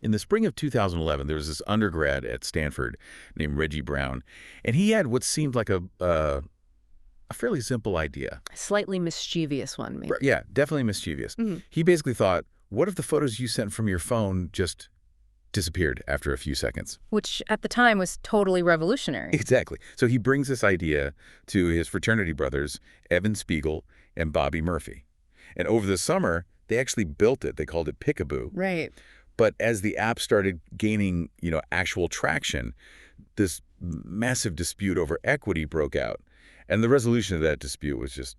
In the spring of 2011, there was this undergrad at Stanford named Reggie Brown, and he had what seemed like a fairly simple idea. A slightly mischievous one, maybe. Yeah, definitely mischievous. He basically thought, what if the photos you sent from your phone just disappeared after a few seconds? Which at the time was totally revolutionary. Exactly. So he brings this idea to his fraternity brothers, Evan Spiegel and Bobby Murphy. And over the summer, they actually built it. They called it Peekaboo. Right. But as the app started gaining, actual traction, this massive dispute over equity broke out. And the resolution of that dispute was just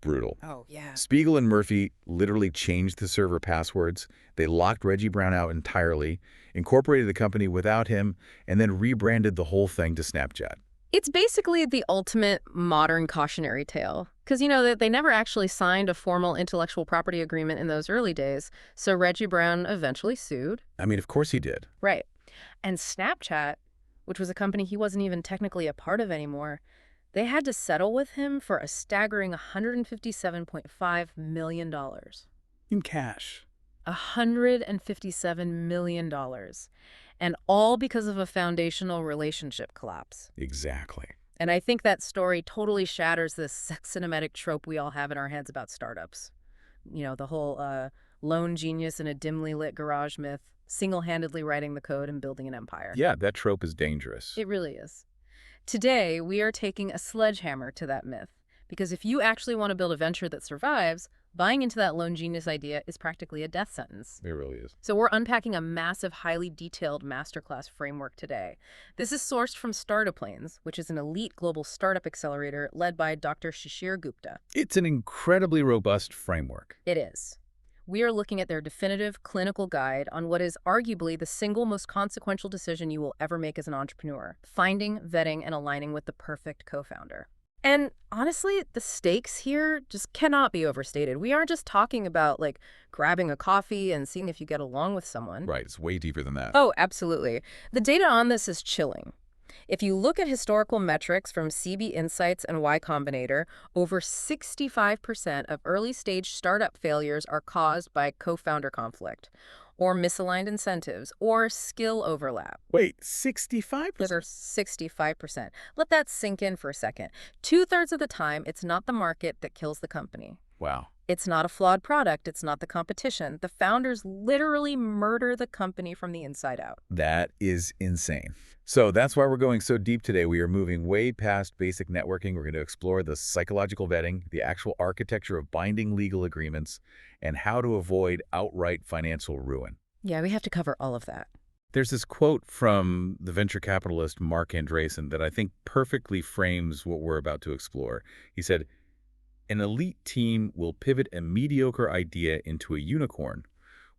brutal. Oh, yeah. Spiegel and Murphy literally changed the server passwords. They locked Reggie Brown out entirely, incorporated the company without him, and then rebranded the whole thing to Snapchat. It's basically the ultimate modern cautionary tale. Because, they never actually signed a formal intellectual property agreement in those early days. So Reggie Brown eventually sued. I mean, of course he did. Right. And Snapchat, which was a company he wasn't even technically a part of anymore, they had to settle with him for a staggering $157.5 million. In cash. $157 million. And all because of a foundational relationship collapse. Exactly. And I think that story totally shatters this cinematic trope we all have in our heads about startups. The whole lone genius in a dimly lit garage myth, single-handedly writing the code and building an empire. Yeah, that trope is dangerous. It really is. Today, we are taking a sledgehammer to that myth. Because if you actually want to build a venture that survives, buying into that lone genius idea is practically a death sentence. It really is. So we're unpacking a massive, highly detailed masterclass framework today. This is sourced from StartupLanes, which is an elite global startup accelerator led by Dr. Shishir Gupta. It's an incredibly robust framework. It is. We are looking at their definitive clinical guide on what is arguably the single most consequential decision you will ever make as an entrepreneur: finding, vetting, and aligning with the perfect co-founder. And honestly, the stakes here just cannot be overstated. We aren't just talking about, grabbing a coffee and seeing if you get along with someone. Right, it's way deeper than that. Oh, absolutely. The data on this is chilling. If you look at historical metrics from CB Insights and Y Combinator, over 65% of early-stage startup failures are caused by co-founder conflict, or misaligned incentives, or skill overlap. Wait, 65%? Those are 65%. Let that sink in for a second. 2/3 of the time, it's not the market that kills the company. Wow. It's not a flawed product. It's not the competition. The founders literally murder the company from the inside out. That is insane. So that's why we're going so deep today. We are moving way past basic networking. We're going to explore the psychological vetting, the actual architecture of binding legal agreements, and how to avoid outright financial ruin. Yeah, we have to cover all of that. There's this quote from the venture capitalist Mark Andreessen that I think perfectly frames what we're about to explore. He said, "An elite team will pivot a mediocre idea into a unicorn,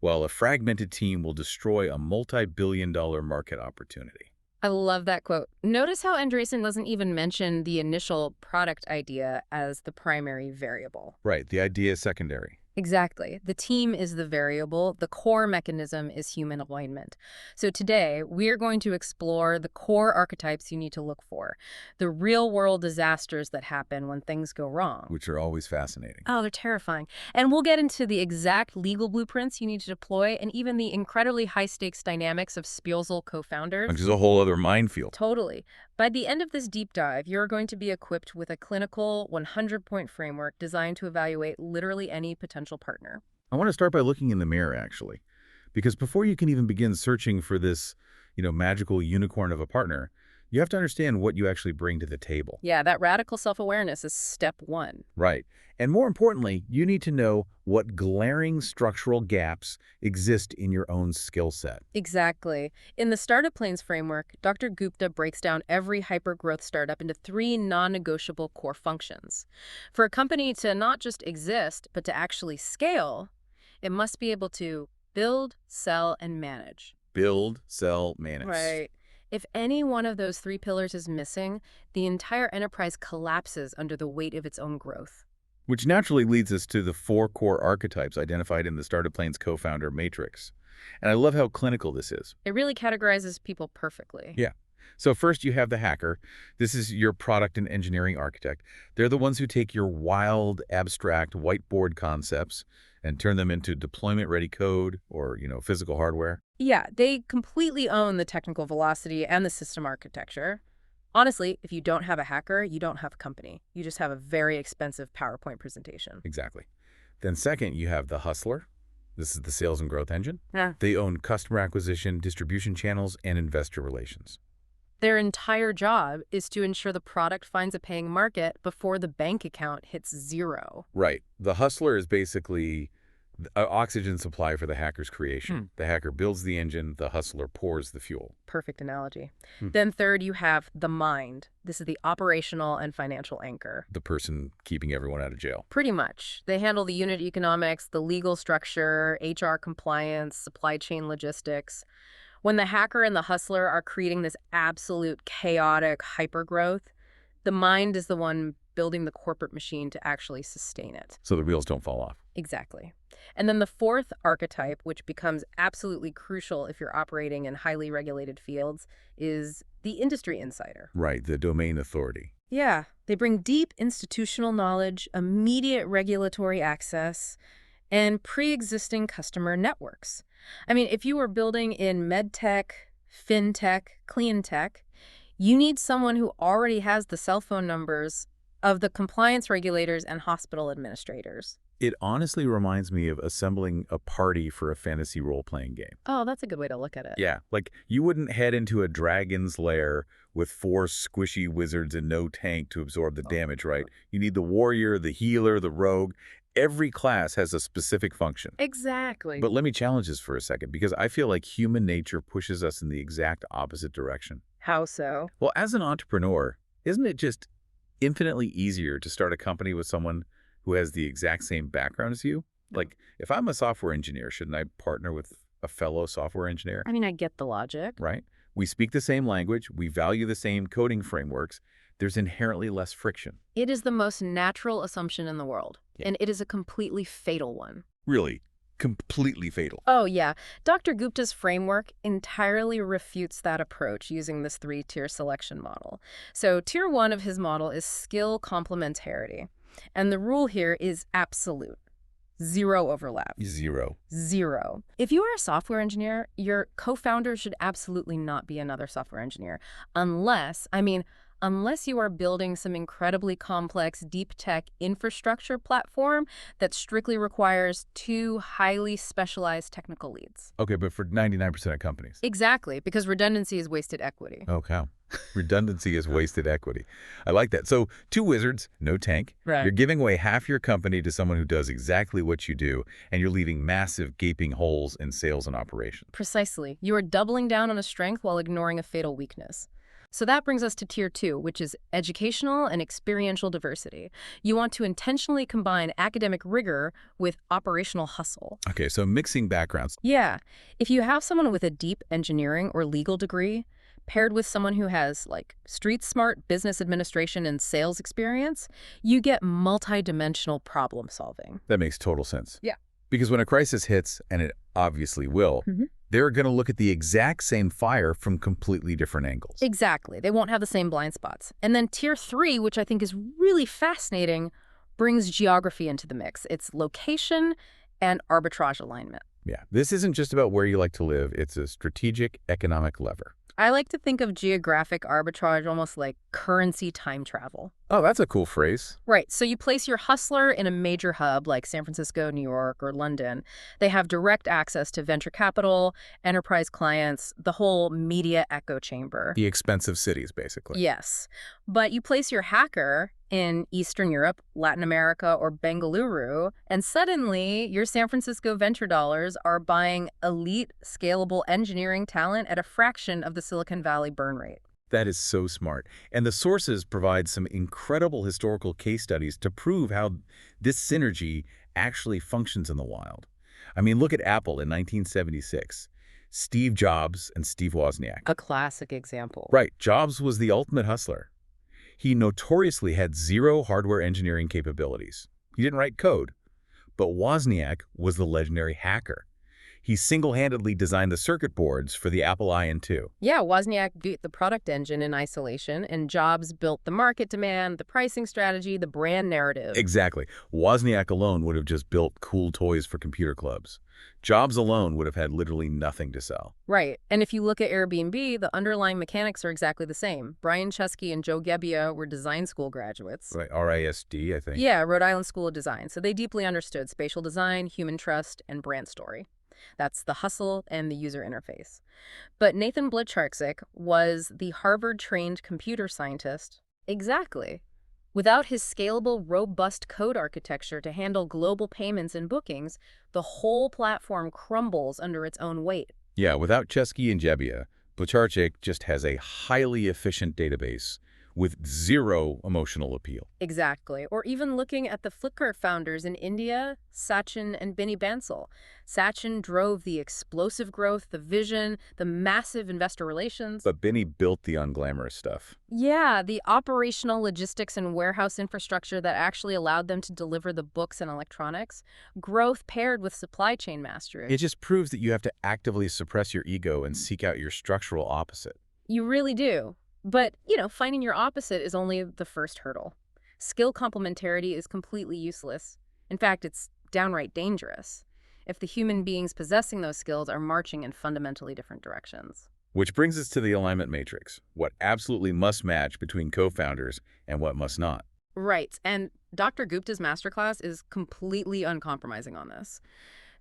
while a fragmented team will destroy a multi-billion-dollar market opportunity." I love that quote. Notice how Andreessen doesn't even mention the initial product idea as the primary variable. Right, the idea is secondary. Exactly. The team is the variable. The core mechanism is human alignment. So today, we're going to explore the core archetypes you need to look for, the real-world disasters that happen when things go wrong. Which are always fascinating. Oh, they're terrifying. And we'll get into the exact legal blueprints you need to deploy and even the incredibly high-stakes dynamics of Spielzel co-founders. Which is a whole other minefield. Totally. By the end of this deep dive, you're going to be equipped with a clinical 100-point framework designed to evaluate literally any potential partner. I want to start by looking in the mirror, actually, because before you can even begin searching for this, magical unicorn of a partner, you have to understand what you actually bring to the table. Yeah, that radical self-awareness is step one. Right. And more importantly, you need to know what glaring structural gaps exist in your own skill set. Exactly. In the StartupLanes framework, Dr. Gupta breaks down every hyper-growth startup into 3 non-negotiable core functions. For a company to not just exist, but to actually scale, it must be able to build, sell, and manage. Build, sell, manage. Right. If any one of those 3 pillars is missing, the entire enterprise collapses under the weight of its own growth. Which naturally leads us to the 4 core archetypes identified in the StartupLanes Co-Founder Matrix. And I love how clinical this is. It really categorizes people perfectly. Yeah. So first you have the hacker. This is your product and engineering architect. They're the ones who take your wild, abstract whiteboard concepts and turn them into deployment-ready code or, physical hardware. Yeah, they completely own the technical velocity and the system architecture. Honestly, if you don't have a hacker, you don't have a company. You just have a very expensive PowerPoint presentation. Exactly. Then second, you have the hustler. This is the sales and growth engine. Yeah. They own customer acquisition, distribution channels, and investor relations. Their entire job is to ensure the product finds a paying market before the bank account hits zero. Right. The hustler is basically an oxygen supply for the hacker's creation. The hacker builds the engine, the hustler pours the fuel. Perfect analogy. Then third, you have the mind. This is the operational and financial anchor. The person keeping everyone out of jail. Pretty much. They handle the unit economics, the legal structure, HR compliance, supply chain logistics. When the hacker and the hustler are creating this absolute chaotic hypergrowth, the mind is the one building the corporate machine to actually sustain it. So the wheels don't fall off. Exactly. And then the fourth archetype, which becomes absolutely crucial if you're operating in highly regulated fields, is the industry insider. Right, the domain authority. Yeah, they bring deep institutional knowledge, immediate regulatory access, and pre-existing customer networks. I mean, if you were building in medtech, fintech, clean tech, you need someone who already has the cell phone numbers of the compliance regulators and hospital administrators. It honestly reminds me of assembling a party for a fantasy role-playing game. Oh, that's a good way to look at it. Yeah, like you wouldn't head into a dragon's lair with 4 squishy wizards and no tank to absorb the damage, right? You need the warrior, the healer, the rogue. Every class has a specific function. Exactly. But let me challenge this for a second, because I feel like human nature pushes us in the exact opposite direction. How so? Well, as an entrepreneur, isn't it just infinitely easier to start a company with someone who has the exact same background as you? Like, if I'm a software engineer, shouldn't I partner with a fellow software engineer? I mean, I get the logic. Right? We speak the same language. We value the same coding frameworks. There's inherently less friction. It is the most natural assumption in the world, and it is a completely fatal one. Really, completely fatal. Oh, yeah. Dr. Gupta's framework entirely refutes that approach using this 3-tier selection model. So tier 1 of his model is skill complementarity. And the rule here is absolute. 0 overlap. 0. 0. If you are a software engineer, your co-founder should absolutely not be another software engineer. Unless you are building some incredibly complex deep tech infrastructure platform that strictly requires 2 highly specialized technical leads. Okay, but for 99% of companies. Exactly, because redundancy is wasted equity. Oh, cow. Redundancy is wasted equity. I like that. So 2 wizards, no tank. Right. You're giving away half your company to someone who does exactly what you do, and you're leaving massive gaping holes in sales and operations. Precisely. You are doubling down on a strength while ignoring a fatal weakness. So that brings us to tier 2, which is educational and experiential diversity. You want to intentionally combine academic rigor with operational hustle. Okay, so mixing backgrounds. Yeah. If you have someone with a deep engineering or legal degree, paired with someone who has, like, street-smart business administration and sales experience, you get multi-dimensional problem solving. That makes total sense. Yeah. Because when a crisis hits, and it obviously will, they're going to look at the exact same fire from completely different angles. Exactly. They won't have the same blind spots. And then tier 3, which I think is really fascinating, brings geography into the mix. It's location and arbitrage alignment. Yeah. This isn't just about where you like to live. It's a strategic economic lever. I like to think of geographic arbitrage almost like currency time travel. Oh, that's a cool phrase. Right. So you place your hustler in a major hub like San Francisco, New York, or London. They have direct access to venture capital, enterprise clients, the whole media echo chamber. The expensive cities, basically. Yes. But you place your hacker in Eastern Europe, Latin America, or Bengaluru, and suddenly your San Francisco venture dollars are buying elite, scalable engineering talent at a fraction of the Silicon Valley burn rate. That is so smart. And the sources provide some incredible historical case studies to prove how this synergy actually functions in the wild. I mean, look at Apple in 1976. Steve Jobs and Steve Wozniak. A classic example. Right. Jobs was the ultimate hustler. He notoriously had 0 hardware engineering capabilities. He didn't write code. But Wozniak was the legendary hacker. He single-handedly designed the circuit boards for the Apple I and II. Yeah, Wozniak built the product engine in isolation, and Jobs built the market demand, the pricing strategy, the brand narrative. Exactly. Wozniak alone would have just built cool toys for computer clubs. Jobs alone would have had literally nothing to sell. Right. And if you look at Airbnb, the underlying mechanics are exactly the same. Brian Chesky and Joe Gebbia were design school graduates. Right, RISD, I think. Yeah, Rhode Island School of Design. So they deeply understood spatial design, human trust, and brand story. That's the hustle and the user interface. But Nathan Blicharczyk was the Harvard-trained computer scientist. Exactly. Without his scalable, robust code architecture to handle global payments and bookings, the whole platform crumbles under its own weight. Yeah, without Chesky and Gebbia, Blicharczyk just has a highly efficient database with zero emotional appeal. Exactly. Or even looking at the Flickr founders in India, Sachin and Binny Bansal. Sachin drove the explosive growth, the vision, the massive investor relations. But Binny built the unglamorous stuff. Yeah, the operational logistics and warehouse infrastructure that actually allowed them to deliver the books and electronics. Growth paired with supply chain mastery. It just proves that you have to actively suppress your ego and seek out your structural opposite. You really do. But, finding your opposite is only the first hurdle. Skill complementarity is completely useless. In fact, it's downright dangerous if the human beings possessing those skills are marching in fundamentally different directions. Which brings us to the alignment matrix, what absolutely must match between co-founders and what must not. Right, and Dr. Gupta's masterclass is completely uncompromising on this.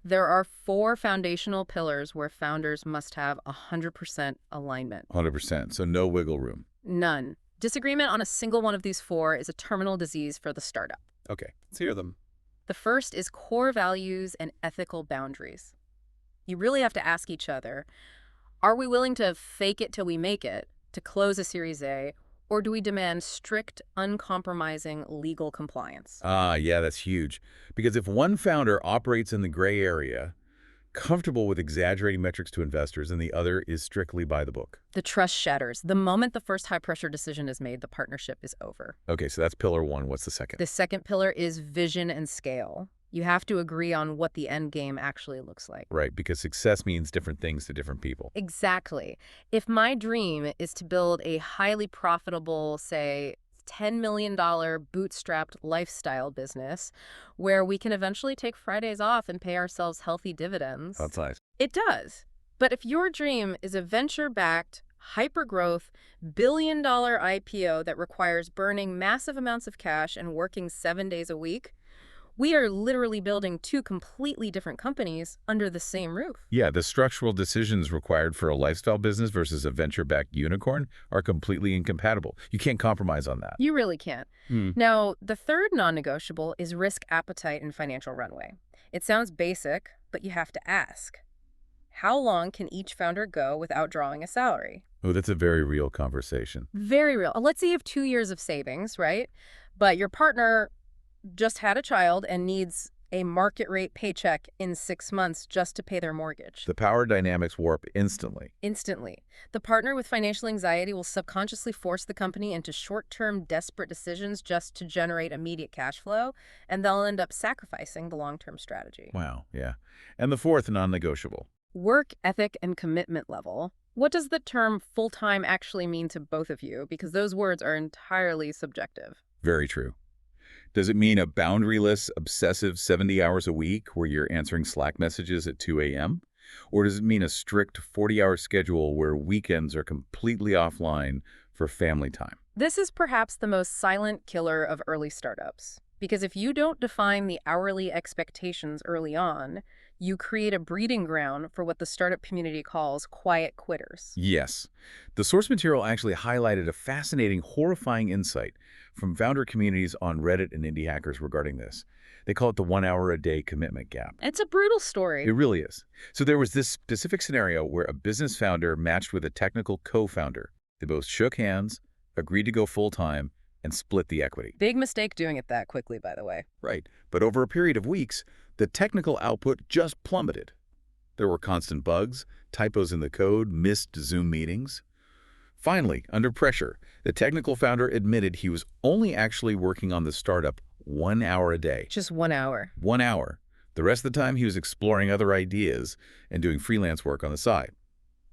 There are 4 foundational pillars where founders must have 100% alignment. 100%, so no wiggle room. None. Disagreement on a single one of these 4 is a terminal disease for the startup. Okay, let's hear them. The first is core values and ethical boundaries. You really have to ask each other, are we willing to fake it till we make it to close a Series A, or do we demand strict, uncompromising legal compliance? Yeah, that's huge. Because if one founder operates in the gray area, comfortable with exaggerating metrics to investors, and the other is strictly by the book. The trust shatters. The moment the first high-pressure decision is made, the partnership is over. Okay, so that's pillar 1. What's the second? The second pillar is vision and scale. You have to agree on what the end game actually looks like. Right, because success means different things to different people. Exactly. If my dream is to build a highly profitable, say, $10 million bootstrapped lifestyle business where we can eventually take Fridays off and pay ourselves healthy dividends. That's nice. It does. But if your dream is a venture-backed, hyper-growth, billion-dollar IPO that requires burning massive amounts of cash and working 7 days a week, we are literally building 2 completely different companies under the same roof. Yeah, the structural decisions required for a lifestyle business versus a venture-backed unicorn are completely incompatible. You can't compromise on that. You really can't. Now, the third non-negotiable is risk appetite and financial runway. It sounds basic, but you have to ask, how long can each founder go without drawing a salary? Oh, that's a very real conversation. Very real. Let's say you have 2 years of savings, right? But your partner just had a child and needs a market rate paycheck in 6 months just to pay their mortgage. The power dynamics warp instantly. Instantly. The partner with financial anxiety will subconsciously force the company into short-term, desperate decisions just to generate immediate cash flow, and they'll end up sacrificing the long-term strategy. Wow, yeah. And the fourth non-negotiable. Work ethic and commitment level. What does the term full-time actually mean to both of you? Because those words are entirely subjective. Very true. Does it mean a boundaryless, obsessive 70 hours a week where you're answering Slack messages at 2 a.m.? Or does it mean a strict 40-hour schedule where weekends are completely offline for family time? This is perhaps the most silent killer of early startups. Because if you don't define the hourly expectations early on, you create a breeding ground for what the startup community calls quiet quitters. Yes. The source material actually highlighted a fascinating, horrifying insight from founder communities on Reddit and indie hackers regarding this. They call it the 1 hour a day commitment gap. It's a brutal story. It really is. So there was this specific scenario where a business founder matched with a technical co-founder. They both shook hands, agreed to go full-time, and split the equity. Big mistake doing it that quickly, by the way. Right. But over a period of weeks, the technical output just plummeted. There were constant bugs, typos in the code, missed Zoom meetings. Finally, under pressure, the technical founder admitted he was only actually working on the startup 1 hour a day. Just 1 hour. 1 hour. The rest of the time, he was exploring other ideas and doing freelance work on the side.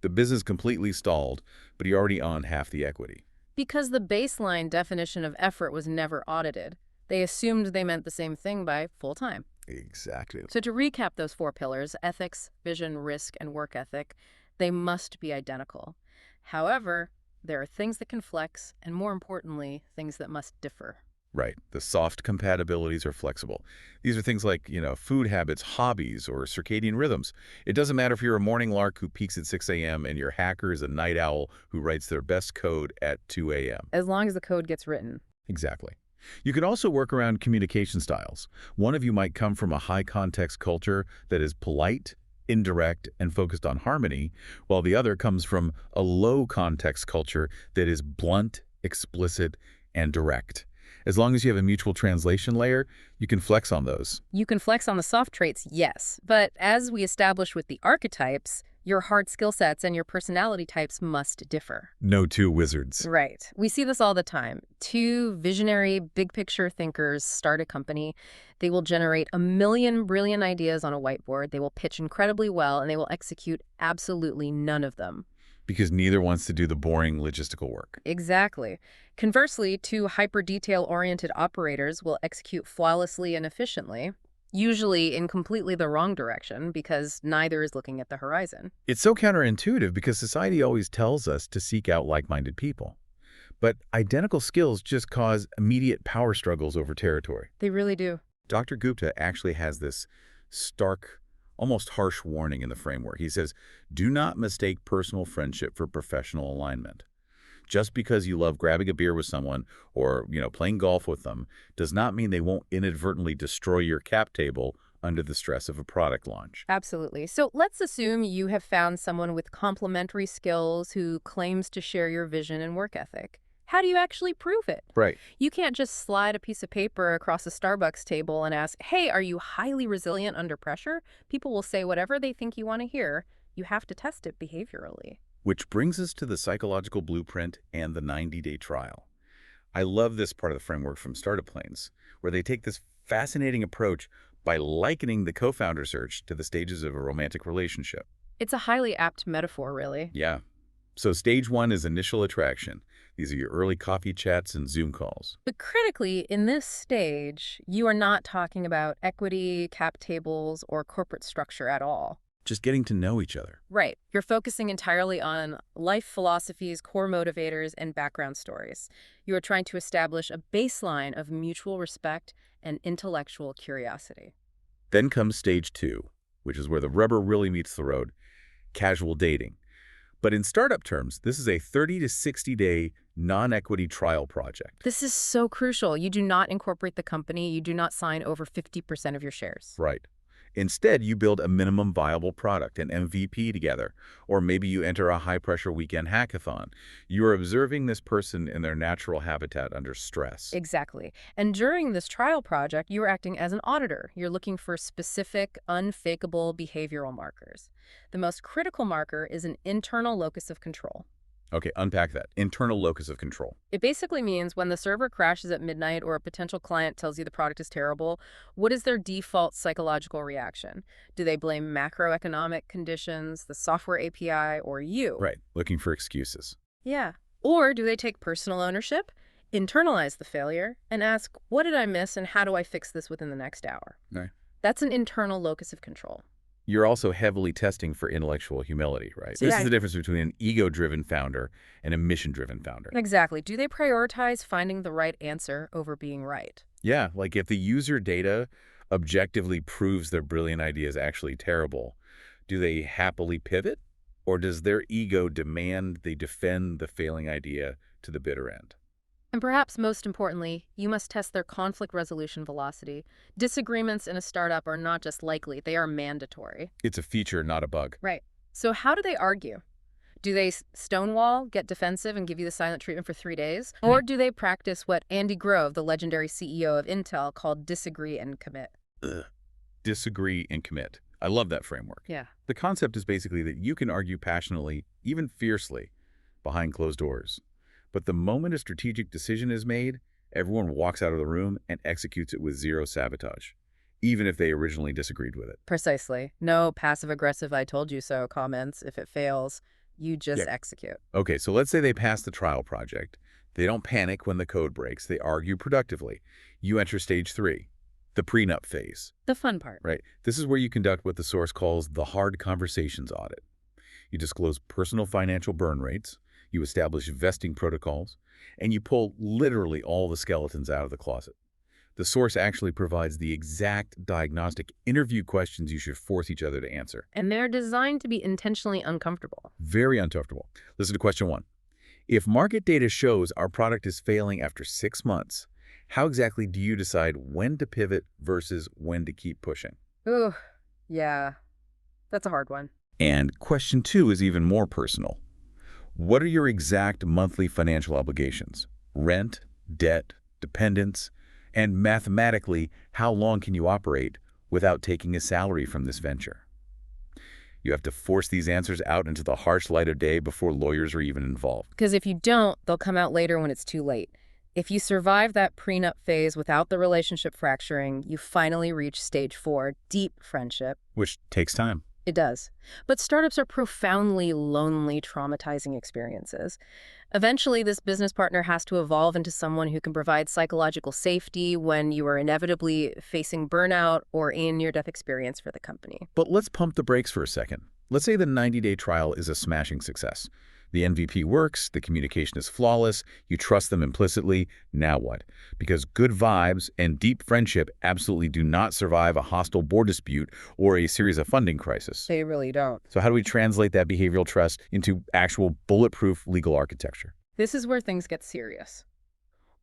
The business completely stalled, but he already owned half the equity. Because the baseline definition of effort was never audited. They assumed they meant the same thing by full-time. Exactly. So to recap those four pillars, ethics, vision, risk, and work ethic, they must be identical. However, there are things that can flex, and more importantly, things that must differ. Right. The soft compatibilities are flexible. These are things like, food habits, hobbies, or circadian rhythms. It doesn't matter if you're a morning lark who peaks at 6 a.m. and your hacker is a night owl who writes their best code at 2 a.m. As long as the code gets written. Exactly. You can also work around communication styles. One of you might come from a high-context culture that is polite, indirect, and focused on harmony, while the other comes from a low-context culture that is blunt, explicit, and direct. As long as you have a mutual translation layer, you can flex on those. You can flex on the soft traits, yes. But as we established with the archetypes, your hard skill sets and your personality types must differ. No two wizards. Right. We see this all the time. Two visionary, big-picture thinkers start a company. They will generate a million brilliant ideas on a whiteboard. They will pitch incredibly well, and they will execute absolutely none of them. Because neither wants to do the boring logistical work. Exactly. Conversely, two hyper-detail-oriented operators will execute flawlessly and efficiently, usually in completely the wrong direction because neither is looking at the horizon. It's so counterintuitive because society always tells us to seek out like-minded people. But identical skills just cause immediate power struggles over territory. They really do. Dr. Gupta actually has this stark, almost harsh warning in the framework. He says, do not mistake personal friendship for professional alignment. Just because you love grabbing a beer with someone or, playing golf with them does not mean they won't inadvertently destroy your cap table under the stress of a product launch. Absolutely. So let's assume you have found someone with complementary skills who claims to share your vision and work ethic. How do you actually prove it? Right. You can't just slide a piece of paper across a Starbucks table and ask, hey, are you highly resilient under pressure? People will say whatever they think you want to hear. You have to test it behaviorally. Which brings us to the psychological blueprint and the 90-day trial. I love this part of the framework from StartupLanes, where they take this fascinating approach by likening the co-founder search to the stages of a romantic relationship. It's a highly apt metaphor, really. Yeah. So stage 1 is initial attraction. These are your early coffee chats and Zoom calls. But critically, in this stage, you are not talking about equity, cap tables, or corporate structure at all. Just getting to know each other. Right. You're focusing entirely on life philosophies, core motivators, and background stories. You are trying to establish a baseline of mutual respect and intellectual curiosity. Then comes stage 2, which is where the rubber really meets the road, casual dating. But in startup terms, this is a 30 to 60-day non-equity trial project. This is so crucial. You do not incorporate the company. You do not sign over 50% of your shares. Right. Instead, you build a minimum viable product, an MVP together, or maybe you enter a high-pressure weekend hackathon. You are observing this person in their natural habitat under stress. Exactly. And during this trial project, you are acting as an auditor. You're looking for specific, unfakeable behavioral markers. The most critical marker is an internal locus of control. Okay, unpack that. Internal locus of control. It basically means when the server crashes at midnight or a potential client tells you the product is terrible, what is their default psychological reaction? Do they blame macroeconomic conditions, the software API, or you? Right, looking for excuses. Yeah. Or do they take personal ownership, internalize the failure, and ask, what did I miss and how do I fix this within the next hour? Right. That's an internal locus of control. You're also heavily testing for intellectual humility, right? So this is the difference between an ego-driven founder and a mission-driven founder. Exactly. Do they prioritize finding the right answer over being right? Yeah, like if the user data objectively proves their brilliant idea is actually terrible, do they happily pivot? Or does their ego demand they defend the failing idea to the bitter end? And perhaps most importantly, you must test their conflict resolution velocity. Disagreements in a startup are not just likely, they are mandatory. It's a feature, not a bug. Right. So how do they argue? Do they stonewall, get defensive, and give you the silent treatment for 3 days? Or do they practice what Andy Grove, the legendary CEO of Intel, called disagree and commit? Disagree and commit. I love that framework. Yeah. The concept is basically that you can argue passionately, even fiercely, behind closed doors. But the moment a strategic decision is made, everyone walks out of the room and executes it with zero sabotage. even if they originally disagreed with it. Precisely. No passive-aggressive "I told you so" comments. If it fails, you just Yeah. execute. Okay, so let's say they pass the trial project. They don't panic when the code breaks. They argue productively. You enter stage 3, the prenup phase, The fun part. right? This is where you conduct what the source calls the hard conversations audit. You disclose personal financial burn rates, you establish vesting protocols, and you pull literally all the skeletons out of the closet. The source actually provides the exact diagnostic interview questions you should force each other to answer. And they're designed to be intentionally uncomfortable. Very uncomfortable. Listen to question 1. If market data shows our product is failing after 6 months, how exactly do you decide when to pivot versus when to keep pushing? Ooh, yeah. That's a hard one. And question 2 is even more personal. What are your exact monthly financial obligations? Rent, debt, dependents, and mathematically, how long can you operate without taking a salary from this venture? You have to force these answers out into the harsh light of day before lawyers are even involved. Because if you don't, they'll come out later when it's too late. If you survive that prenup phase without the relationship fracturing, you finally reach stage 4, deep friendship. Which takes time. It does. But startups are profoundly lonely, traumatizing experiences. Eventually, this business partner has to evolve into someone who can provide psychological safety when you are inevitably facing burnout or a near-death experience for the company. But let's pump the brakes for a second. Let's say the 90-day trial is a smashing success. The MVP works, the communication is flawless, you trust them implicitly. Now what? Because good vibes and deep friendship absolutely do not survive a hostile board dispute or a series of funding crises. They really don't. So how do we translate that behavioral trust into actual bulletproof legal architecture? This is where things get serious.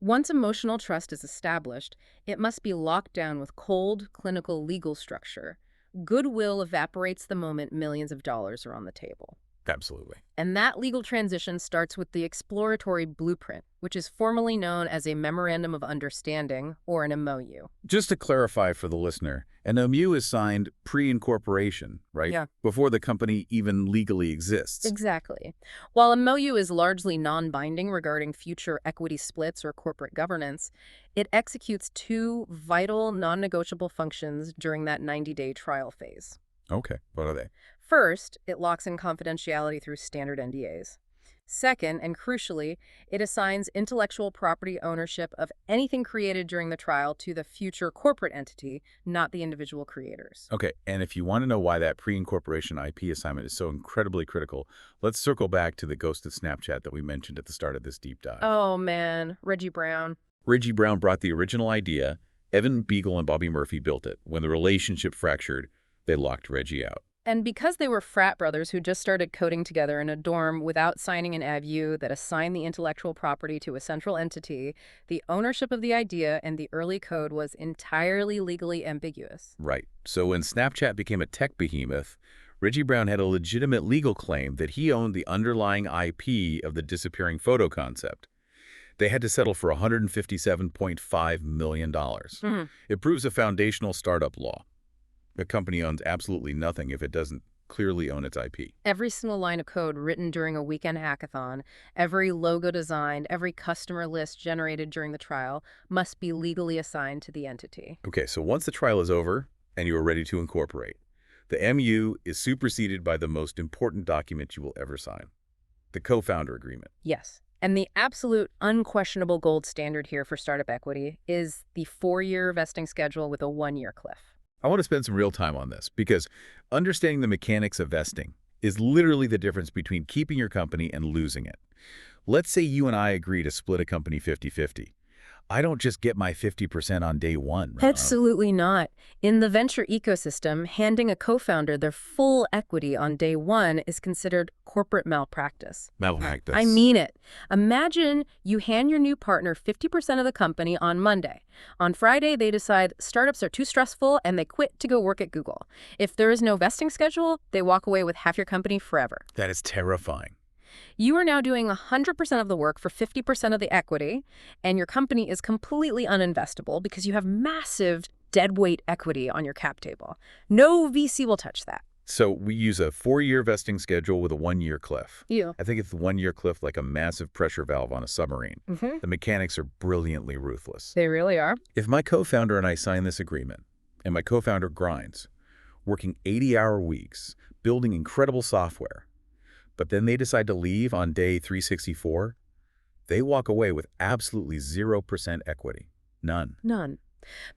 Once emotional trust is established, it must be locked down with cold, clinical legal structure. Goodwill evaporates the moment millions of dollars are on the table. Absolutely. And that legal transition starts with the exploratory blueprint, which is formally known as a Memorandum of Understanding, or an MOU. Just to clarify for the listener, an MOU is signed pre-incorporation, right? Yeah. Before the company even legally exists. Exactly. While a MOU is largely non-binding regarding future equity splits or corporate governance, it executes 2 vital, non-negotiable functions during that 90-day trial phase. Okay, what are they? First, it locks in confidentiality through standard NDAs. Second, and crucially, it assigns intellectual property ownership of anything created during the trial to the future corporate entity, not the individual creators. Okay, and if you want to know why that pre-incorporation IP assignment is so incredibly critical, let's circle back to the ghosted Snapchat that we mentioned at the start of this deep dive. Oh man, Reggie Brown. Reggie Brown brought the original idea. Evan Beagle and Bobby Murphy built it. When the relationship fractured, they locked Reggie out. And because they were frat brothers who just started coding together in a dorm without signing an ABU that assigned the intellectual property to a central entity, the ownership of the idea and the early code was entirely legally ambiguous. Right. So when Snapchat became a tech behemoth, Reggie Brown had a legitimate legal claim that he owned the underlying IP of the disappearing photo concept. They had to settle for $157.5 million. It proves a foundational startup law. A company owns absolutely nothing if it doesn't clearly own its IP. Every single line of code written during a weekend hackathon, every logo designed, every customer list generated during the trial must be legally assigned to the entity. Okay, so once the trial is over and you are ready to incorporate, the MU is superseded by the most important document you will ever sign, the co-founder agreement. Yes. And the absolute unquestionable gold standard here for startup equity is the 4-year vesting schedule with a 1-year cliff. I want to spend some real time on this because understanding the mechanics of vesting is literally the difference between keeping your company and losing it. Let's say you and I agree to split a company 50-50. I don't just get my 50% on day one. Absolutely not. In the venture ecosystem, handing a co-founder their full equity on day 1 is considered corporate malpractice. Malpractice. I mean it. Imagine you hand your new partner 50% of the company on Monday. On Friday, they decide startups are too stressful and they quit to go work at Google. If there is no vesting schedule, they walk away with half your company forever. That is terrifying. You are now doing 100% of the work for 50% of the equity, and your company is completely uninvestable because you have massive deadweight equity on your cap table. No VC will touch that. So we use a 4-year vesting schedule with a 1-year cliff. Yeah. I think it's the 1-year cliff like a massive pressure valve on a submarine. Mm-hmm. The mechanics are brilliantly ruthless. They really are. If my co-founder and I sign this agreement, and my co-founder grinds, working 80-hour weeks, building incredible software. But then they decide to leave on day 364. They walk away with absolutely 0% equity. None. None.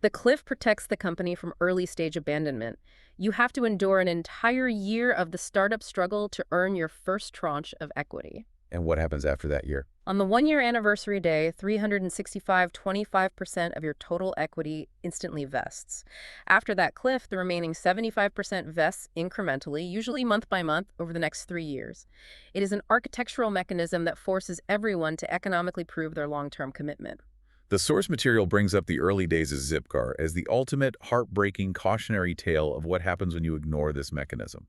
The cliff protects the company from early-stage abandonment. You have to endure an entire year of the startup struggle to earn your first tranche of equity. And what happens after that year? On the one-year anniversary day, 25% of your total equity instantly vests. After that cliff, the remaining 75% vests incrementally, usually month by month, over the next 3 years. It is an architectural mechanism that forces everyone to economically prove their long-term commitment. The source material brings up the early days of Zipcar as the ultimate heartbreaking cautionary tale of what happens when you ignore this mechanism.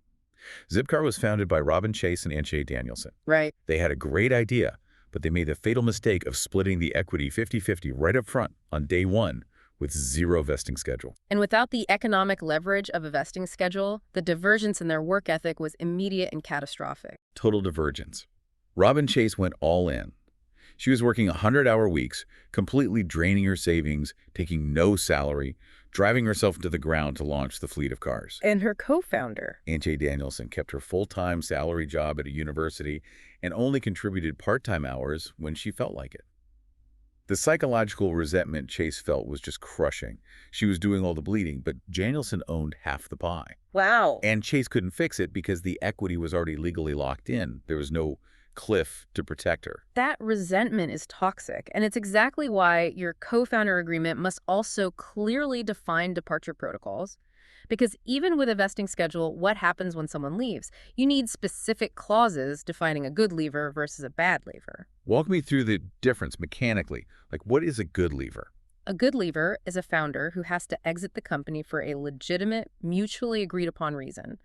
Zipcar was founded by Robin Chase and Anche Danielson. Right. They had a great idea, but they made the fatal mistake of splitting the equity 50-50 right up front on day one with zero vesting schedule. And without the economic leverage of a vesting schedule, the divergence in their work ethic was immediate and catastrophic. Total divergence. Robin Chase went all in. She was working 100-hour weeks, completely draining her savings, taking no salary, driving herself into the ground to launch the fleet of cars. And her co-founder, Anche Danielson, kept her full-time salary job at a university and only contributed part-time hours when she felt like it. The psychological resentment Chase felt was just crushing. She was doing all the bleeding, but Danielson owned half the pie. Wow. And Chase couldn't fix it because the equity was already legally locked in. There was no cliff to protect her. That resentment is toxic, and it's exactly why your co-founder agreement must also clearly define departure protocols. Because even with a vesting schedule, what happens when someone leaves? You need specific clauses defining a good leaver versus a bad leaver. Walk me through the difference mechanically. Like, what is a good leaver? A good leaver is a founder who has to exit the company for a legitimate, mutually agreed upon reason.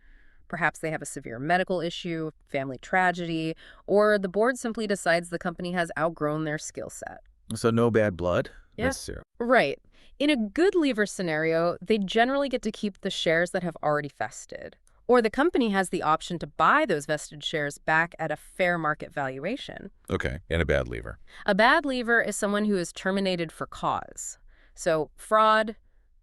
Perhaps they have a severe medical issue, family tragedy, or the board simply decides the company has outgrown their skill set. So no bad blood? Yeah. Necessary. Right. In a good leaver scenario, they generally get to keep the shares that have already vested. Or the company has the option to buy those vested shares back at a fair market valuation. Okay, and a bad leaver. A bad leaver is someone who is terminated for cause. So fraud,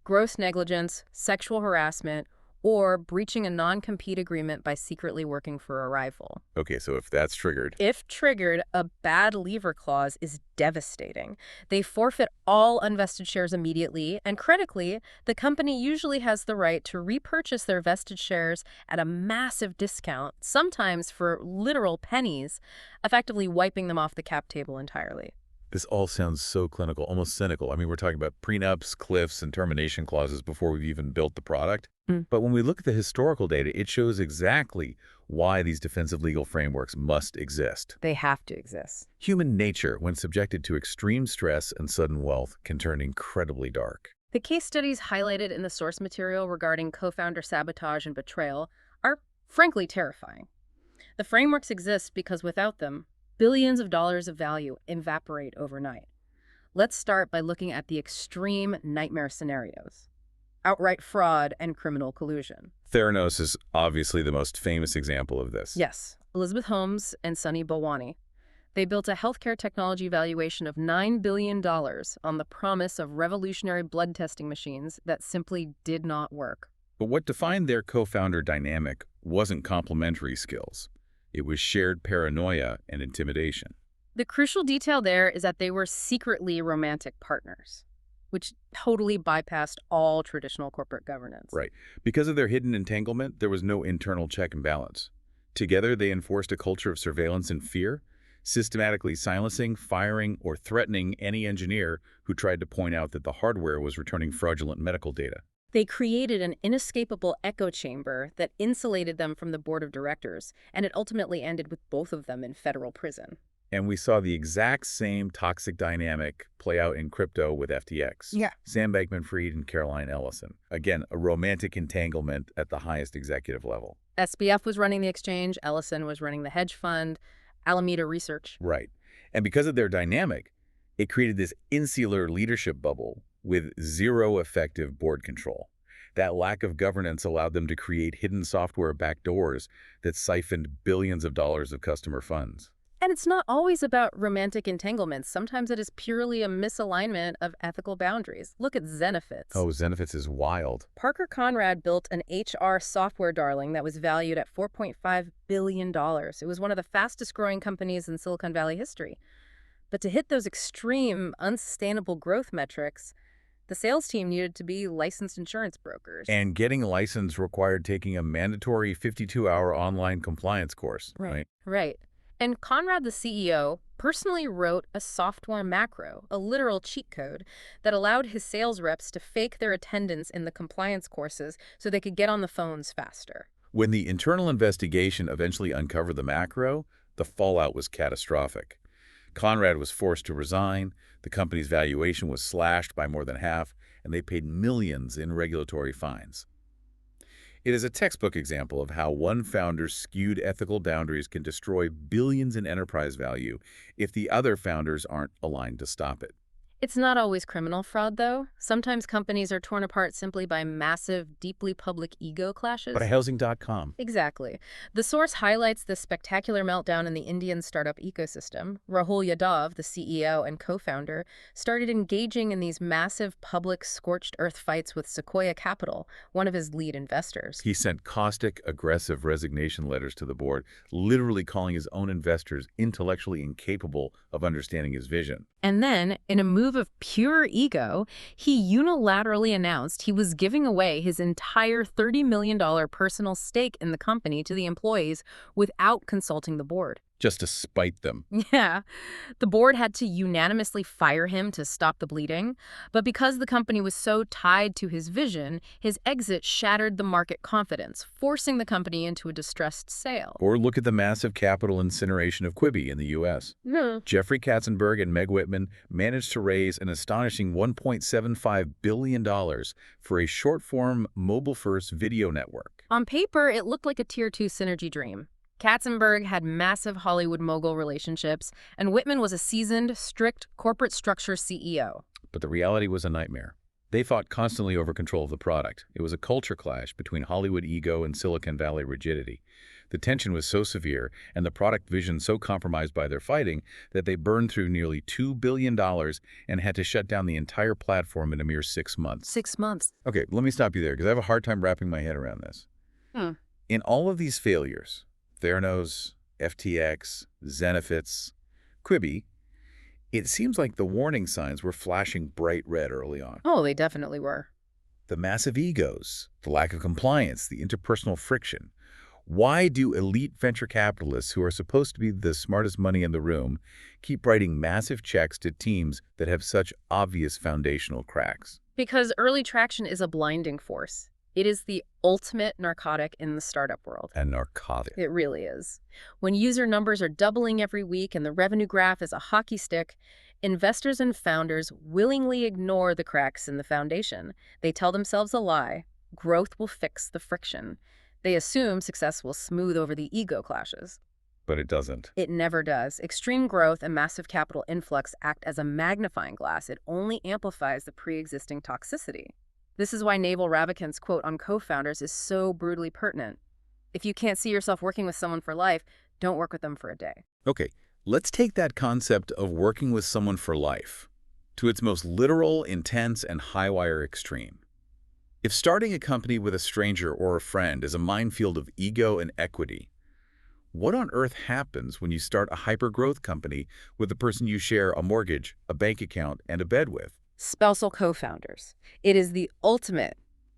gross negligence, sexual harassment, or breaching a non-compete agreement by secretly working for a rival. Okay, so if that's triggered. If triggered, a bad leaver clause is devastating. They forfeit all unvested shares immediately, and critically, the company usually has the right to repurchase their vested shares at a massive discount, sometimes for literal pennies, effectively wiping them off the cap table entirely. This all sounds so clinical, almost cynical. I mean, we're talking about prenups, cliffs, and termination clauses before we've even built the product. But when we look at the historical data, it shows exactly why these defensive legal frameworks must exist. They have to exist. Human nature, when subjected to extreme stress and sudden wealth, can turn incredibly dark. The case studies highlighted in the source material regarding co-founder sabotage and betrayal are frankly terrifying. The frameworks exist because without them, billions of dollars of value evaporate overnight. Let's start by looking at the extreme nightmare scenarios. Outright fraud and criminal collusion. Theranos is obviously the most famous example of this. Yes, Elizabeth Holmes and Sunny Balwani. They built a healthcare technology valuation of $9 billion on the promise of revolutionary blood testing machines that simply did not work. But what defined their co-founder dynamic wasn't complementary skills. It was shared paranoia and intimidation. The crucial detail there is that they were secretly romantic partners, which totally bypassed all traditional corporate governance. Right. Because of their hidden entanglement, there was no internal check and balance. Together, they enforced a culture of surveillance and fear, systematically silencing, firing, or threatening any engineer who tried to point out that the hardware was returning fraudulent medical data. They created an inescapable echo chamber that insulated them from the board of directors, and it ultimately ended with both of them in federal prison. And we saw the exact same toxic dynamic play out in crypto with FTX. Yeah. Sam Bankman-Fried and Caroline Ellison. Again, a romantic entanglement at the highest executive level. SBF was running the exchange, Ellison was running the hedge fund, Alameda Research. Right. And because of their dynamic, it created this insular leadership bubble with zero effective board control. That lack of governance allowed them to create hidden software backdoors that siphoned billions of dollars of customer funds. And it's not always about romantic entanglements. Sometimes it is purely a misalignment of ethical boundaries. Look at Zenefits. Oh, Zenefits is wild. Parker Conrad built an HR software darling that was valued at $4.5 billion. It was one of the fastest growing companies in Silicon Valley history. But to hit those extreme, unsustainable growth metrics, the sales team needed to be licensed insurance brokers. And getting a license required taking a mandatory 52-hour online compliance course, right? Right. And Conrad, the CEO, personally wrote a software macro, a literal cheat code, that allowed his sales reps to fake their attendance in the compliance courses so they could get on the phones faster. When the internal investigation eventually uncovered the macro, the fallout was catastrophic. Conrad was forced to resign, the company's valuation was slashed by more than half, and they paid millions in regulatory fines. It is a textbook example of how one founder's skewed ethical boundaries can destroy billions in enterprise value if the other founders aren't aligned to stop it. It's not always criminal fraud, though. Sometimes companies are torn apart simply by massive, deeply public ego clashes. But housing.com. Exactly. The source highlights the spectacular meltdown in the Indian startup ecosystem. Rahul Yadav, the CEO and co-founder, started engaging in these massive public scorched earth fights with Sequoia Capital, one of his lead investors. He sent caustic, aggressive resignation letters to the board, literally calling his own investors intellectually incapable of understanding his vision. And then, in a move of pure ego, he unilaterally announced he was giving away his entire $30 million personal stake in the company to the employees without consulting the board. Just to spite them. Yeah. The board had to unanimously fire him to stop the bleeding. But because the company was so tied to his vision, his exit shattered the market confidence, forcing the company into a distressed sale. Or look at the massive capital incineration of Quibi in the U.S. Jeffrey Katzenberg and Meg Whitman managed to raise an astonishing $1.75 billion for a short-form, mobile-first video network. On paper, it looked like a Tier 2 synergy dream. Katzenberg had massive Hollywood mogul relationships, and Whitman was a seasoned, strict corporate structure CEO. But the reality was a nightmare. They fought constantly over control of the product. It was a culture clash between Hollywood ego and Silicon Valley rigidity. The tension was so severe and the product vision so compromised by their fighting that they burned through nearly $2 billion and had to shut down the entire platform in a mere 6 months. 6 months. Okay, let me stop you there because I have a hard time wrapping my head around this. In all of these failures, Theranos, FTX, Zenefits, Quibi, it seems like the warning signs were flashing bright red early on. Oh, they definitely were. The massive egos, the lack of compliance, the interpersonal friction. Why do elite venture capitalists who are supposed to be the smartest money in the room keep writing massive checks to teams that have such obvious foundational cracks? Because early traction is a blinding force. It is the ultimate narcotic in the startup world. A narcotic. It really is. When user numbers are doubling every week and the revenue graph is a hockey stick, investors and founders willingly ignore the cracks in the foundation. They tell themselves a lie. Growth will fix the friction. They assume success will smooth over the ego clashes. But it doesn't. It never does. Extreme growth and massive capital influx act as a magnifying glass. It only amplifies the pre-existing toxicity. This is why Naval Ravikant's quote on co-founders is so brutally pertinent. If you can't see yourself working with someone for life, don't work with them for a day. Okay, let's take that concept of working with someone for life to its most literal, intense, and high-wire extreme. If starting a company with a stranger or a friend is a minefield of ego and equity, what on earth happens when you start a hyper-growth company with the person you share a mortgage, a bank account, and a bed with? Spousal co-founders. It is the ultimate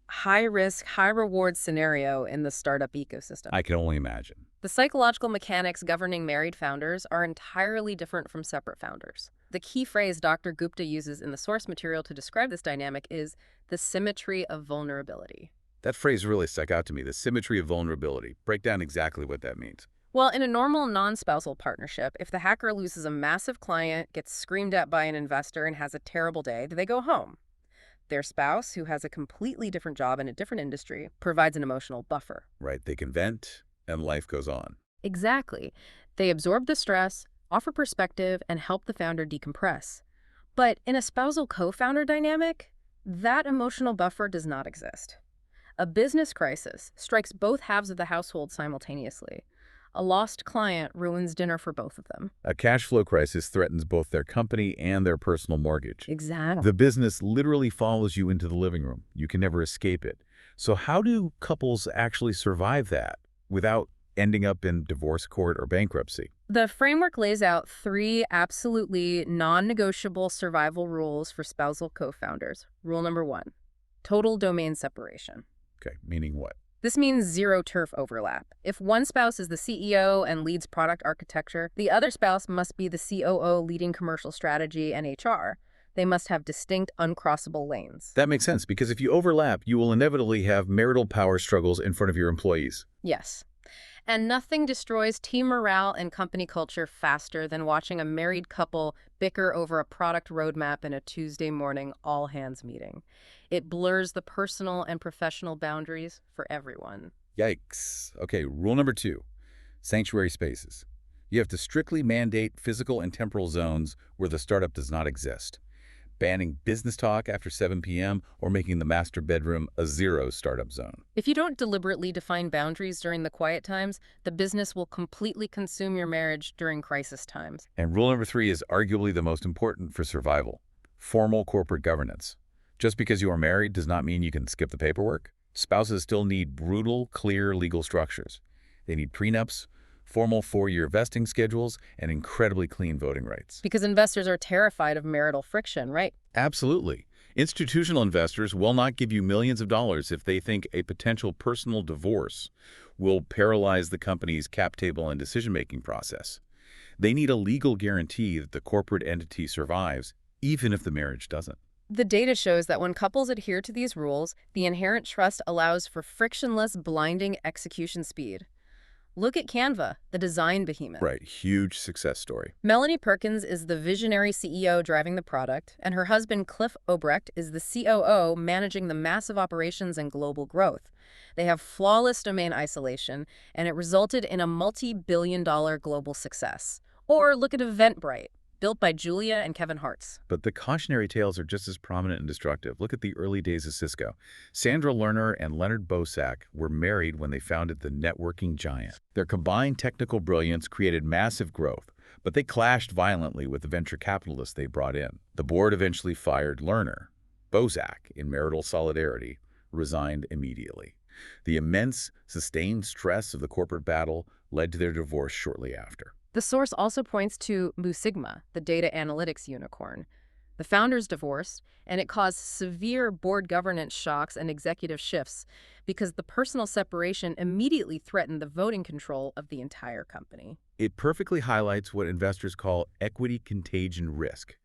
high-risk, high-reward scenario in the startup ecosystem. I can only imagine. The psychological mechanics governing married founders are entirely different from separate founders. The key phrase Dr. Gupta uses in the source material to describe this dynamic is the symmetry of vulnerability. That phrase really stuck out to me, the symmetry of vulnerability. Break down exactly what that means. Well, in a normal non-spousal partnership, if the hacker loses a massive client, gets screamed at by an investor, and has a terrible day, they go home. Their spouse, who has a completely different job in a different industry, provides an emotional buffer. Right, they can vent, and life goes on. Exactly. They absorb the stress, offer perspective, and help the founder decompress. But in a spousal co-founder dynamic, that emotional buffer does not exist. A business crisis strikes both halves of the household simultaneously. A lost client ruins dinner for both of them. A cash flow crisis threatens both their company and their personal mortgage. Exactly. The business literally follows you into the living room. You can never escape it. So how do couples actually survive that without ending up in divorce court or bankruptcy? The framework lays out 3 absolutely non-negotiable survival rules for spousal co-founders. Rule number 1, total domain separation. Okay, meaning what? This means zero turf overlap. If one spouse is the CEO and leads product architecture, the other spouse must be the COO leading commercial strategy and HR. They must have distinct, uncrossable lanes. That makes sense, because if you overlap, you will inevitably have marital power struggles in front of your employees. Yes. And nothing destroys team morale and company culture faster than watching a married couple bicker over a product roadmap in a Tuesday morning all-hands meeting. It blurs the personal and professional boundaries for everyone. Yikes. Okay, rule number 2, sanctuary spaces. You have to strictly mandate physical and temporal zones where the startup does not exist. Banning business talk after 7 p.m. or making the master bedroom a zero startup zone. If you don't deliberately define boundaries during the quiet times, the business will completely consume your marriage during crisis times. And rule number 3 is arguably the most important for survival: formal corporate governance. Just because you are married does not mean you can skip the paperwork. Spouses still need brutal, clear legal structures. They need prenups, formal 4-year vesting schedules, and incredibly clean voting rights. Because investors are terrified of marital friction, right? Absolutely. Institutional investors will not give you millions of dollars if they think a potential personal divorce will paralyze the company's cap table and decision-making process. They need a legal guarantee that the corporate entity survives, even if the marriage doesn't. The data shows that when couples adhere to these rules, the inherent trust allows for frictionless, blinding execution speed. Look at Canva, the design behemoth. Right, huge success story. Melanie Perkins is the visionary CEO driving the product, and her husband Cliff Obrecht is the COO managing the massive operations and global growth. They have flawless domain isolation, and it resulted in a multi-billion-dollar global success. Or look at Eventbrite, built by Julia and Kevin Hartz. But the cautionary tales are just as prominent and destructive. Look at the early days of Cisco. Sandra Lerner and Leonard Bosack were married when they founded the networking giant. Their combined technical brilliance created massive growth, but they clashed violently with the venture capitalists they brought in. The board eventually fired Lerner. Bosack, in marital solidarity, resigned immediately. The immense, sustained stress of the corporate battle led to their divorce shortly after. The source also points to Mu Sigma, the data analytics unicorn. The founders divorced, and it caused severe board governance shocks and executive shifts because the personal separation immediately threatened the voting control of the entire company. It perfectly highlights what investors call equity contagion risk.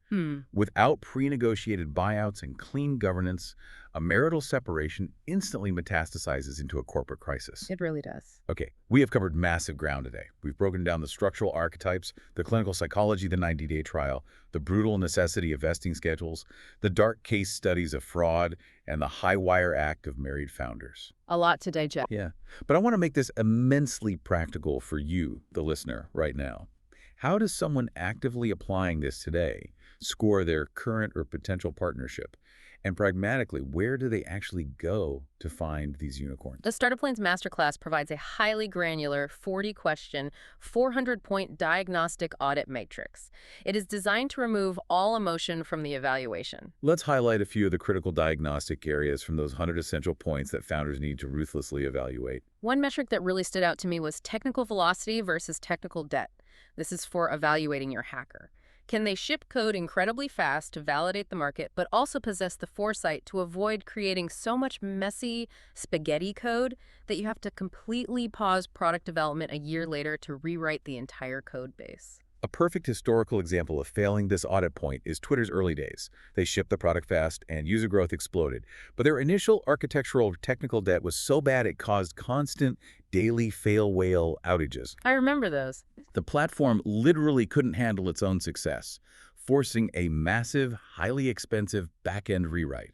Without pre-negotiated buyouts and clean governance, a marital separation instantly metastasizes into a corporate crisis. It really does. Okay, we have covered massive ground today. We've broken down the structural archetypes, the clinical psychology of the 90-day trial, the brutal necessity of vesting schedules, the dark case studies of fraud, and the high-wire act of married founders. A lot to digest. Yeah, but I want to make this immensely practical for you, the listener, right now. How does someone actively applying this today score their current or potential partnership? And pragmatically, where do they actually go to find these unicorns? The StartupLanes Masterclass provides a highly granular 40-question, 400-point diagnostic audit matrix. It is designed to remove all emotion from the evaluation. Let's highlight a few of the critical diagnostic areas from those 100 essential points that founders need to ruthlessly evaluate. One metric that really stood out to me was technical velocity versus technical debt. This is for evaluating your hacker. Can they ship code incredibly fast to validate the market, but also possess the foresight to avoid creating so much messy spaghetti code that you have to completely pause product development a year later to rewrite the entire code base? A perfect historical example of failing this audit point is Twitter's early days. They shipped the product fast and user growth exploded, but their initial architectural technical debt was so bad it caused constant daily fail whale outages. I remember those. The platform literally couldn't handle its own success, forcing a massive, highly expensive back-end rewrite.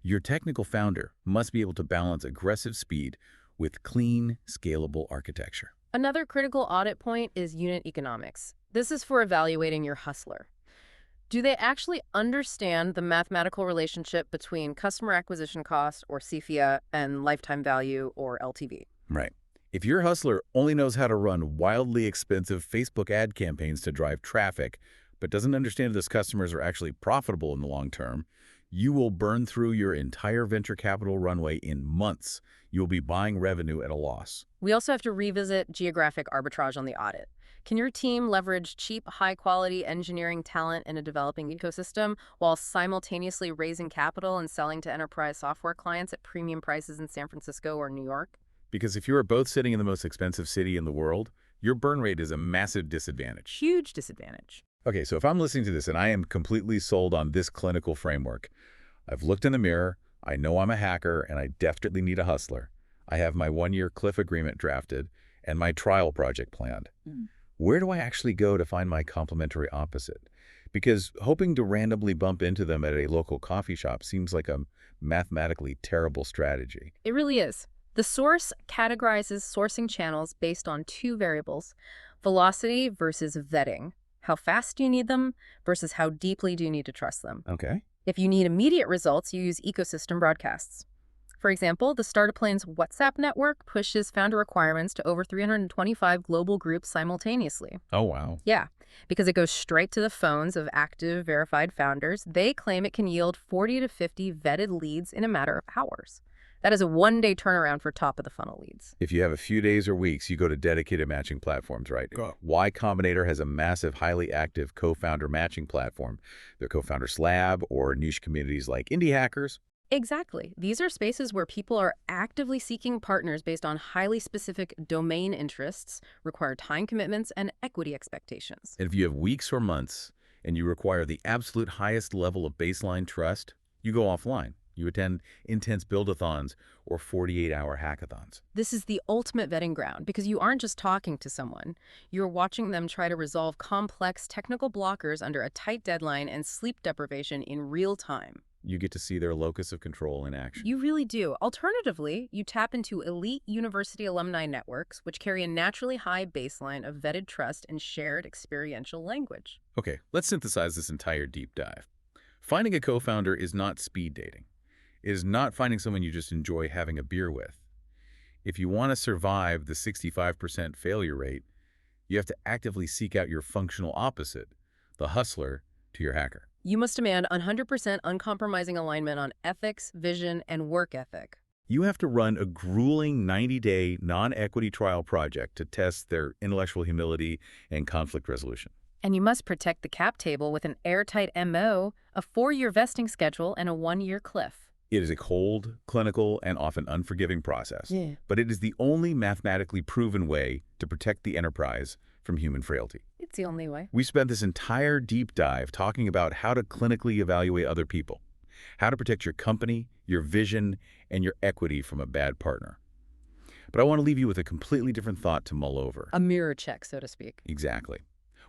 Your technical founder must be able to balance aggressive speed with clean, scalable architecture. Another critical audit point is unit economics. This is for evaluating your hustler. Do they actually understand the mathematical relationship between customer acquisition cost, or CFIA, and lifetime value, or LTV? Right. If your hustler only knows how to run wildly expensive Facebook ad campaigns to drive traffic, but doesn't understand if those customers are actually profitable in the long term, you will burn through your entire venture capital runway in months. You'll be buying revenue at a loss. We also have to revisit geographic arbitrage on the audit. Can your team leverage cheap, high-quality engineering talent in a developing ecosystem while simultaneously raising capital and selling to enterprise software clients at premium prices in San Francisco or New York? Because if you are both sitting in the most expensive city in the world, your burn rate is a massive disadvantage. Huge disadvantage. Okay, so if I'm listening to this and I am completely sold on this clinical framework, I've looked in the mirror, I know I'm a hacker, and I desperately need a hustler. I have my one-year cliff agreement drafted and my trial project planned. Where do I actually go to find my complementary opposite? Because hoping to randomly bump into them at a local coffee shop seems like a mathematically terrible strategy. It really is. The source categorizes sourcing channels based on two variables: velocity versus vetting. How fast do you need them versus how deeply do you need to trust them? Okay. If you need immediate results, you use ecosystem broadcasts. For example, the StartupLanes WhatsApp network pushes founder requirements to over 325 global groups simultaneously. Oh, wow. Yeah, because it goes straight to the phones of active, verified founders. They claim it can yield 40 to 50 vetted leads in a matter of hours. That is a one-day turnaround for top-of-the-funnel leads. If you have a few days or weeks, you go to dedicated matching platforms, right? Y Combinator has a massive, highly active co-founder matching platform. Their co-founders lab or niche communities like indie hackers. Exactly. These are spaces where people are actively seeking partners based on highly specific domain interests, require time commitments, and equity expectations. And if you have weeks or months and you require the absolute highest level of baseline trust, you go offline. You attend intense build-a-thons or 48-hour hackathons. This is the ultimate vetting ground because you aren't just talking to someone. You're watching them try to resolve complex technical blockers under a tight deadline and sleep deprivation in real time. You get to see their locus of control in action. You really do. Alternatively, you tap into elite university alumni networks, which carry a naturally high baseline of vetted trust and shared experiential language. Okay, let's synthesize this entire deep dive. Finding a co-founder is not speed dating. It is not finding someone you just enjoy having a beer with. If you want to survive the 65% failure rate, you have to actively seek out your functional opposite, the hustler, to your hacker. You must demand 100% uncompromising alignment on ethics, vision, and work ethic. You have to run a grueling 90-day non-equity trial project to test their intellectual humility and conflict resolution. And you must protect the cap table with an airtight MO, a 4-year vesting schedule, and a 1-year cliff. It is a cold, clinical, and often unforgiving process, but it is the only mathematically proven way to protect the enterprise from human frailty. It's the only way. We spent this entire deep dive talking about how to clinically evaluate other people, how to protect your company, your vision, and your equity from a bad partner. But I want to leave you with a completely different thought to mull over. A mirror check, so to speak. Exactly.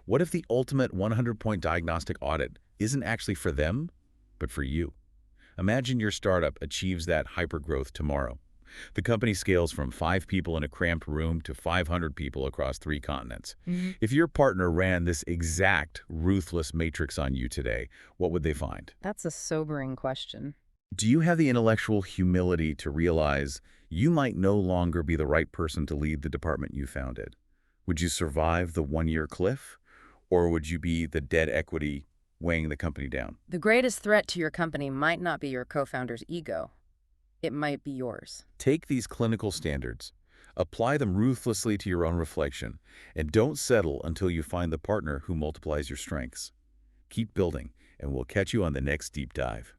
What if the ultimate 100-point diagnostic audit isn't actually for them, but for you? Imagine your startup achieves that hypergrowth tomorrow. The company scales from 5 people in a cramped room to 500 people across 3 continents. If your partner ran this exact ruthless matrix on you today, what would they find? That's a sobering question. Do you have the intellectual humility to realize you might no longer be the right person to lead the department you founded? Would you survive the 1-year cliff? Or would you be the dead equity weighing the company down? The greatest threat to your company might not be your co-founder's ego. It might be yours. Take these clinical standards, apply them ruthlessly to your own reflection, and don't settle until you find the partner who multiplies your strengths. Keep building, and we'll catch you on the next deep dive.